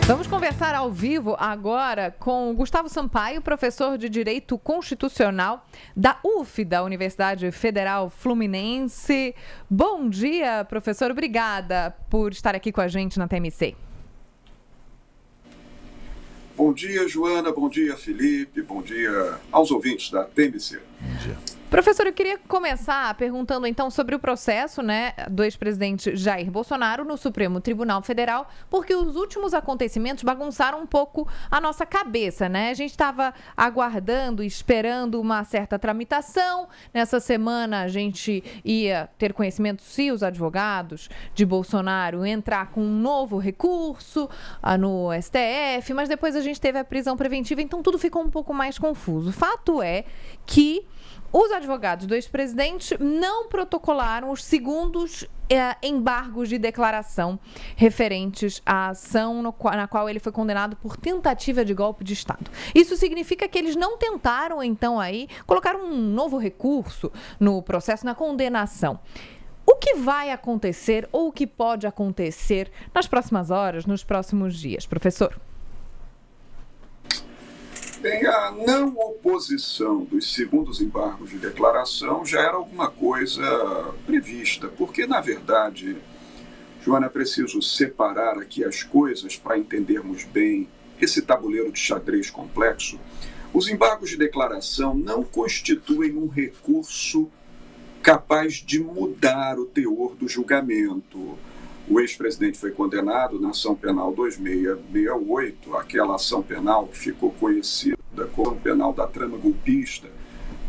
Vamos conversar ao vivo agora com Gustavo Sampaio, professor de Direito Constitucional da UF, da Universidade Federal Fluminense. Bom dia, professor. Obrigada por estar aqui com a gente na TMC. Bom dia, Joana. Bom dia, Felipe. Bom dia aos ouvintes da TMC. Bom dia. Professor, eu queria começar perguntando então sobre o processo, do ex-presidente Jair Bolsonaro no Supremo Tribunal Federal, porque os últimos acontecimentos bagunçaram um pouco a nossa cabeça, A gente estava aguardando, esperando uma certa tramitação. Nessa semana a gente ia ter conhecimento se os advogados de Bolsonaro entrar com um novo recurso no STF, mas depois a gente teve a prisão preventiva, então tudo ficou um pouco mais confuso. Fato é que os advogados do ex-presidente não protocolaram os segundos embargos de declaração referentes à ação na qual ele foi condenado por tentativa de golpe de Estado. Isso significa que eles não tentaram, então, colocar um novo recurso no processo, na condenação. O que vai acontecer ou o que pode acontecer nas próximas horas, nos próximos dias, professor? Bem, a não oposição dos segundos embargos de declaração já era alguma coisa prevista, porque, na verdade, Joana, é preciso separar aqui as coisas para entendermos bem esse tabuleiro de xadrez complexo. Os embargos de declaração não constituem um recurso capaz de mudar o teor do julgamento. O ex-presidente foi condenado na ação penal 2668, aquela ação penal que ficou conhecida como ação penal da trama golpista,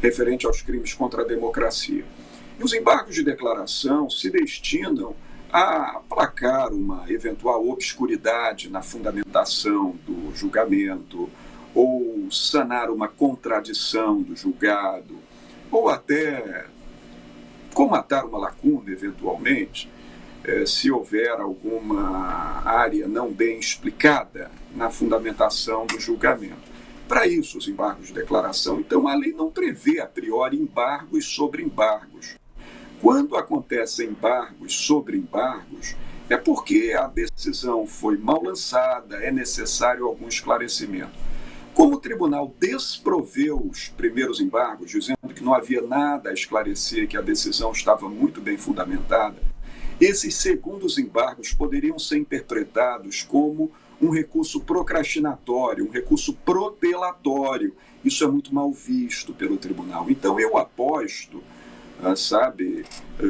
referente aos crimes contra a democracia. E os embargos de declaração se destinam a aplacar uma eventual obscuridade na fundamentação do julgamento, ou sanar uma contradição do julgado, ou até comatar uma lacuna, eventualmente, se houver alguma área não bem explicada na fundamentação do julgamento. Para isso, os embargos de declaração, então, a lei não prevê a priori embargos sobre embargos. Quando acontecem embargos sobre embargos, é porque a decisão foi mal lançada, é necessário algum esclarecimento. Como o tribunal desproveu os primeiros embargos, dizendo que não havia nada a esclarecer, que a decisão estava muito bem fundamentada, esses segundos embargos poderiam ser interpretados como um recurso procrastinatório, um recurso protelatório. Isso é muito mal visto pelo tribunal. Então eu aposto,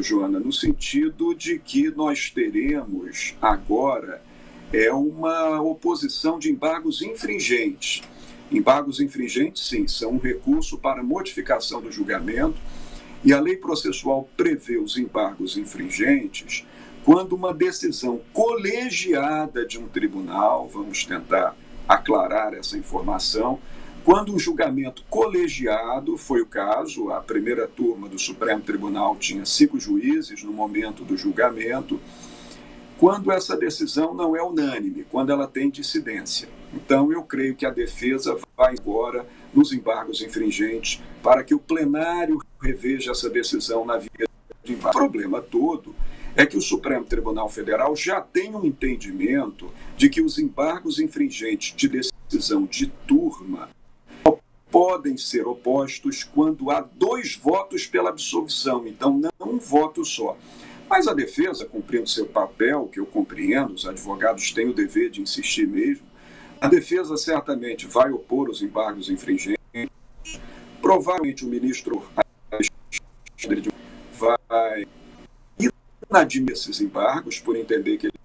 Joana, no sentido de que nós teremos agora uma oposição de embargos infringentes. Embargos infringentes, sim, são um recurso para modificação do julgamento. E a lei processual prevê os embargos infringentes quando uma decisão colegiada de um tribunal, vamos tentar aclarar essa informação, quando um julgamento colegiado, foi o caso, a primeira turma do Supremo Tribunal tinha 5 juízes no momento do julgamento, quando essa decisão não é unânime, quando ela tem dissidência. Então, eu creio que a defesa vai agora nos embargos infringentes para que o plenário reveja essa decisão na via de embargo. O problema todo é que o Supremo Tribunal Federal já tem um entendimento de que os embargos infringentes de decisão de turma podem ser opostos quando há 2 votos pela absolvição, então não um voto só. Mas a defesa, cumprindo seu papel, que eu compreendo, os advogados têm o dever de insistir mesmo, a defesa certamente vai opor os embargos infringentes, provavelmente o ministro vai inadimir esses embargos por entender que ele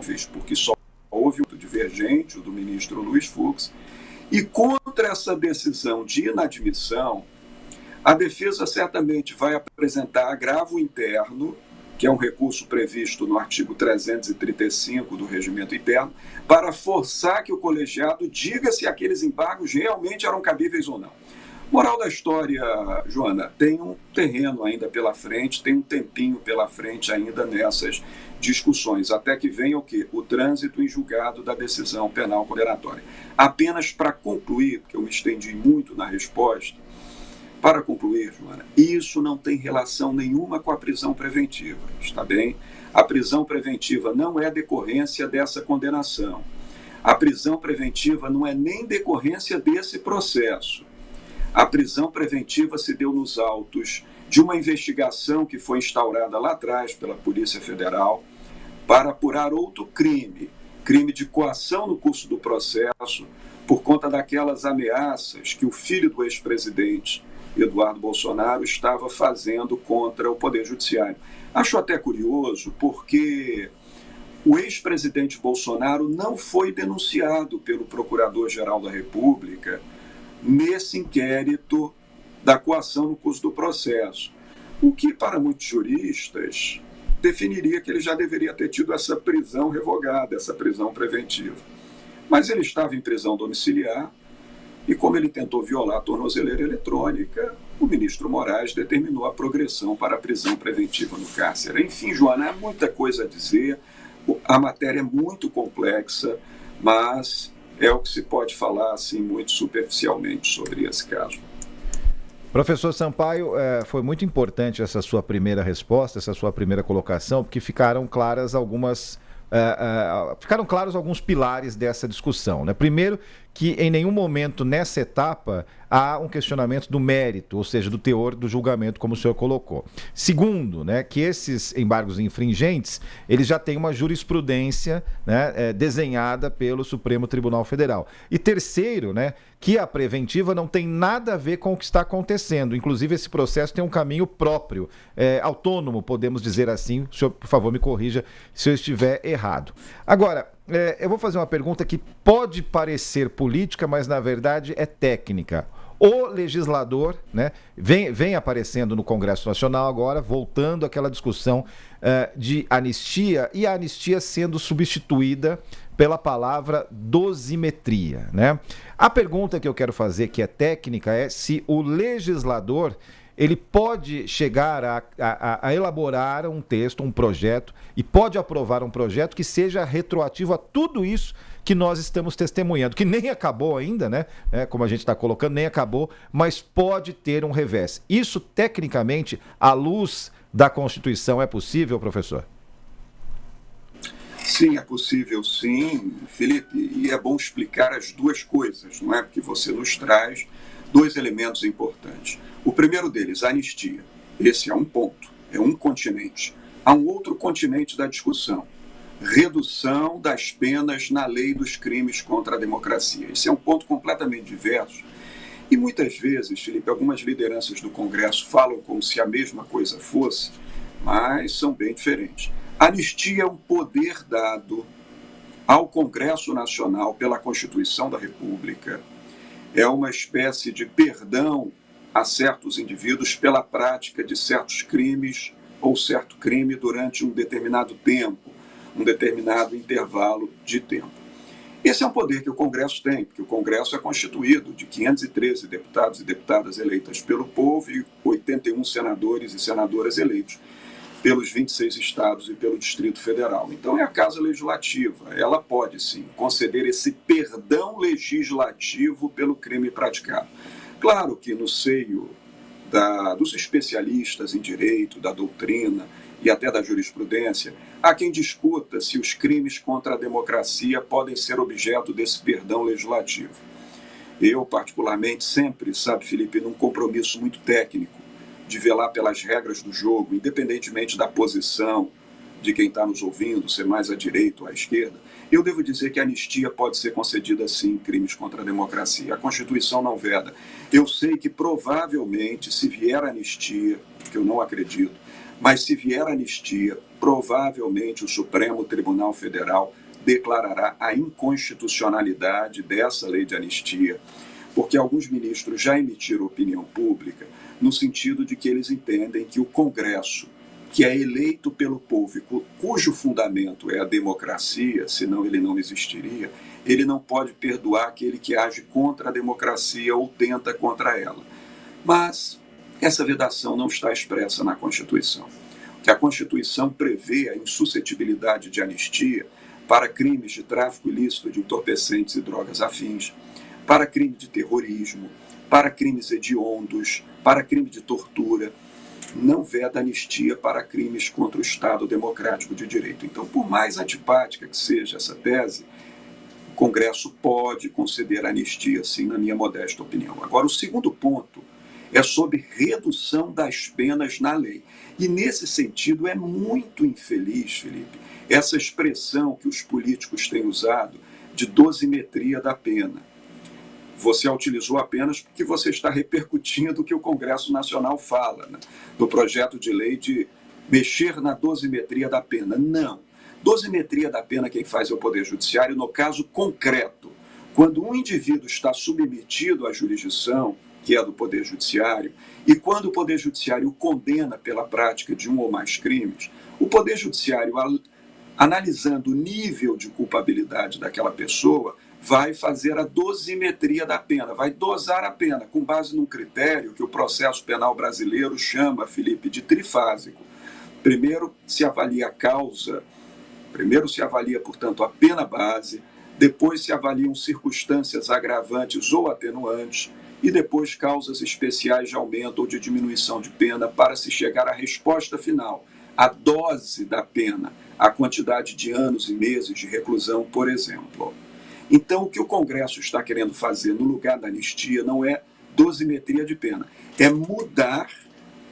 fez, porque só houve um divergente, o do ministro Luiz Fux, e contra essa decisão de inadmissão, a defesa certamente vai apresentar agravo interno, que é um recurso previsto no artigo 335 do Regimento Interno, para forçar que o colegiado diga se aqueles embargos realmente eram cabíveis ou não. Moral da história, Joana, tem um terreno ainda pela frente, tem um tempinho pela frente ainda nessas discussões, até que venha o quê? O trânsito em julgado da decisão penal condenatória. Apenas para concluir, porque eu me estendi muito na resposta, para concluir, Joana, isso não tem relação nenhuma com a prisão preventiva, está bem? A prisão preventiva não é decorrência dessa condenação. A prisão preventiva não é nem decorrência desse processo. A prisão preventiva se deu nos autos de uma investigação que foi instaurada lá atrás pela Polícia Federal para apurar outro crime de coação no curso do processo, por conta daquelas ameaças que o filho do ex-presidente, Eduardo Bolsonaro, estava fazendo contra o Poder Judiciário. Acho até curioso, porque o ex-presidente Bolsonaro não foi denunciado pelo Procurador-Geral da República nesse inquérito da coação no curso do processo, o que, para muitos juristas, definiria que ele já deveria ter tido essa prisão revogada, essa prisão preventiva. Mas ele estava em prisão domiciliar e, como ele tentou violar a tornozeleira eletrônica, o ministro Moraes determinou a progressão para a prisão preventiva no cárcere. Enfim, Joana, há muita coisa a dizer, a matéria é muito complexa, mas é o que se pode falar assim, muito superficialmente sobre esse caso. Professor Sampaio, foi muito importante essa sua primeira resposta, essa sua primeira colocação, porque ficaram claros alguns pilares dessa discussão, né? Primeiro, que em nenhum momento nessa etapa há um questionamento do mérito, ou seja, do teor do julgamento, como o senhor colocou. Segundo, né, que esses embargos infringentes, eles já têm uma jurisprudência, né, desenhada pelo Supremo Tribunal Federal. E terceiro, né, que a preventiva não tem nada a ver com o que está acontecendo. Inclusive, esse processo tem um caminho próprio, autônomo, podemos dizer assim. O senhor, por favor, me corrija se eu estiver errado. Agora, eu vou fazer uma pergunta que pode parecer política, mas na verdade é técnica. O legislador, né, vem aparecendo no Congresso Nacional agora, voltando àquela discussão de anistia, e a anistia sendo substituída pela palavra dosimetria, né? A pergunta que eu quero fazer, que é técnica, é se o legislador ele pode chegar a elaborar um texto, um projeto, e pode aprovar um projeto que seja retroativo a tudo isso que nós estamos testemunhando, que nem acabou ainda, né? Como a gente está colocando, nem acabou, mas pode ter um revés. Isso, tecnicamente, à luz da Constituição, é possível, professor? Sim, é possível sim, Felipe, e é bom explicar as duas coisas, não é? Porque você nos traz dois elementos importantes. O primeiro deles, a anistia. Esse é um ponto, é um continente. Há um outro continente da discussão, redução das penas na lei dos crimes contra a democracia. Esse é um ponto completamente diverso. E muitas vezes, Felipe, algumas lideranças do Congresso falam como se a mesma coisa fosse, mas são bem diferentes. A anistia é um poder dado ao Congresso Nacional pela Constituição da República. É uma espécie de perdão a certos indivíduos pela prática de certos crimes ou certo crime durante um determinado tempo, um determinado intervalo de tempo. Esse é um poder que o Congresso tem, porque o Congresso é constituído de 513 deputados e deputadas eleitas pelo povo e 81 senadores e senadoras eleitos pelos 26 estados e pelo Distrito Federal. Então é a Casa Legislativa, ela pode sim conceder esse perdão legislativo pelo crime praticado. Claro que no seio dos especialistas em direito, da doutrina e até da jurisprudência, há quem discuta se os crimes contra a democracia podem ser objeto desse perdão legislativo. Eu, particularmente, sempre, sabe, Felipe, num compromisso muito técnico de velar pelas regras do jogo, independentemente da posição de quem está nos ouvindo, ser mais à direita ou à esquerda, eu devo dizer que a anistia pode ser concedida sim em crimes contra a democracia. A Constituição não veda. Eu sei que provavelmente, se vier a anistia, que eu não acredito, mas se vier a anistia, provavelmente o Supremo Tribunal Federal declarará a inconstitucionalidade dessa lei de anistia, porque alguns ministros já emitiram opinião pública no sentido de que eles entendem que o Congresso, que é eleito pelo povo e cujo fundamento é a democracia, senão ele não existiria, ele não pode perdoar aquele que age contra a democracia ou tenta contra ela. Mas essa vedação não está expressa na Constituição. Que a Constituição prevê a insuscetibilidade de anistia para crimes de tráfico ilícito de entorpecentes e drogas afins, para crime de terrorismo, para crimes hediondos, para crime de tortura. Não veda anistia para crimes contra o Estado Democrático de Direito. Então, por mais antipática que seja essa tese, Congresso pode conceder anistia, sim, na minha modesta opinião. Agora, o segundo ponto é sobre redução das penas na lei. E, nesse sentido, é muito infeliz, Felipe, essa expressão que os políticos têm usado de dosimetria da pena. Você a utilizou apenas porque você está repercutindo o que o Congresso Nacional fala, né? Do projeto de lei de mexer na dosimetria da pena. Não. Dosimetria da pena quem faz é o Poder Judiciário, no caso concreto. Quando um indivíduo está submetido à jurisdição, que é do Poder Judiciário, e quando o Poder Judiciário o condena pela prática de um ou mais crimes, o Poder Judiciário, analisando o nível de culpabilidade daquela pessoa, vai fazer a dosimetria da pena, vai dosar a pena, com base num critério que o processo penal brasileiro chama, Felipe, de trifásico. Primeiro se avalia a causa, portanto, a pena base, depois se avaliam circunstâncias agravantes ou atenuantes, e depois causas especiais de aumento ou de diminuição de pena para se chegar à resposta final, a dose da pena, a quantidade de anos e meses de reclusão, por exemplo. Então, o que o Congresso está querendo fazer no lugar da anistia não é dosimetria de pena, é mudar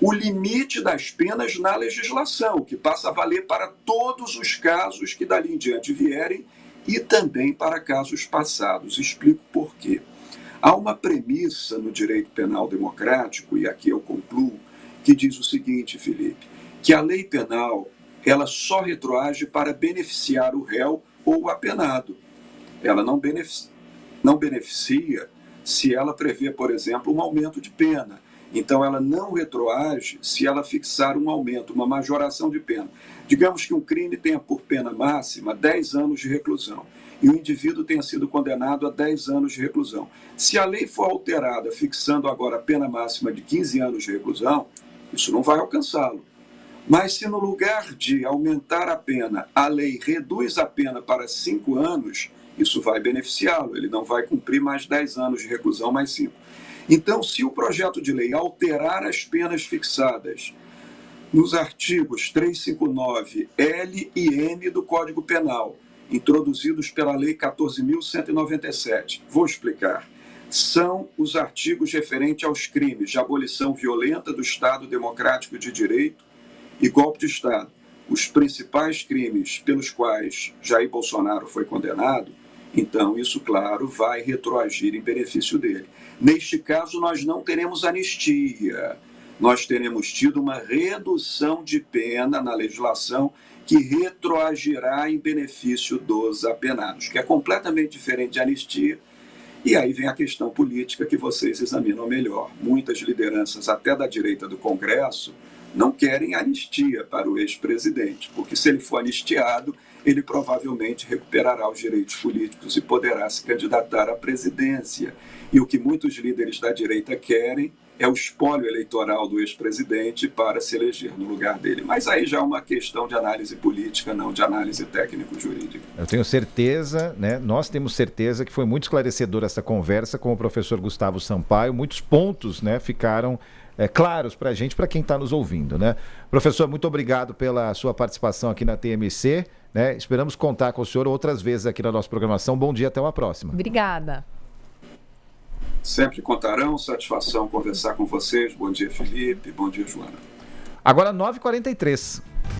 o limite das penas na legislação, que passa a valer para todos os casos que dali em diante vierem e também para casos passados. Explico por quê. Há uma premissa no direito penal democrático, e aqui eu concluo, que diz o seguinte, Felipe, que a lei penal ela só retroage para beneficiar o réu ou o apenado. Ela não beneficia se ela prevê, por exemplo, um aumento de pena. Então, ela não retroage se ela fixar um aumento, uma majoração de pena. Digamos que um crime tenha por pena máxima 10 anos de reclusão e o indivíduo tenha sido condenado a 10 anos de reclusão. Se a lei for alterada, fixando agora a pena máxima de 15 anos de reclusão, isso não vai alcançá-lo. Mas se no lugar de aumentar a pena, a lei reduz a pena para 5 anos, isso vai beneficiá-lo. Ele não vai cumprir mais 10 anos de reclusão, mais 5. Então, se o projeto de lei alterar as penas fixadas nos artigos 359 L e M do Código Penal, introduzidos pela Lei 14.197, vou explicar. São os artigos referentes aos crimes de abolição violenta do Estado Democrático de Direito e golpe de Estado. Os principais crimes pelos quais Jair Bolsonaro foi condenado, então isso, claro, vai retroagir em benefício dele. Neste caso, nós não teremos anistia. Nós teremos tido uma redução de pena na legislação que retroagirá em benefício dos apenados, que é completamente diferente de anistia. E aí vem a questão política que vocês examinam melhor. Muitas lideranças, até da direita do Congresso, não querem anistia para o ex-presidente, porque se ele for anistiado, ele provavelmente recuperará os direitos políticos e poderá se candidatar à presidência. E o que muitos líderes da direita querem é o espólio eleitoral do ex-presidente para se eleger no lugar dele. Mas aí já é uma questão de análise política, não de análise técnico-jurídica. Eu tenho certeza, né? Nós temos certeza que foi muito esclarecedora essa conversa com o professor Gustavo Sampaio. Muitos pontos, né, ficaram claros para a gente, para quem está nos ouvindo, né? Professor, muito obrigado pela sua participação aqui na TMC, né? Esperamos contar com o senhor outras vezes aqui na nossa programação. Bom dia, até uma próxima. Obrigada. Sempre contarão, satisfação conversar com vocês. Bom dia, Felipe. Bom dia, Joana. Agora 9h43.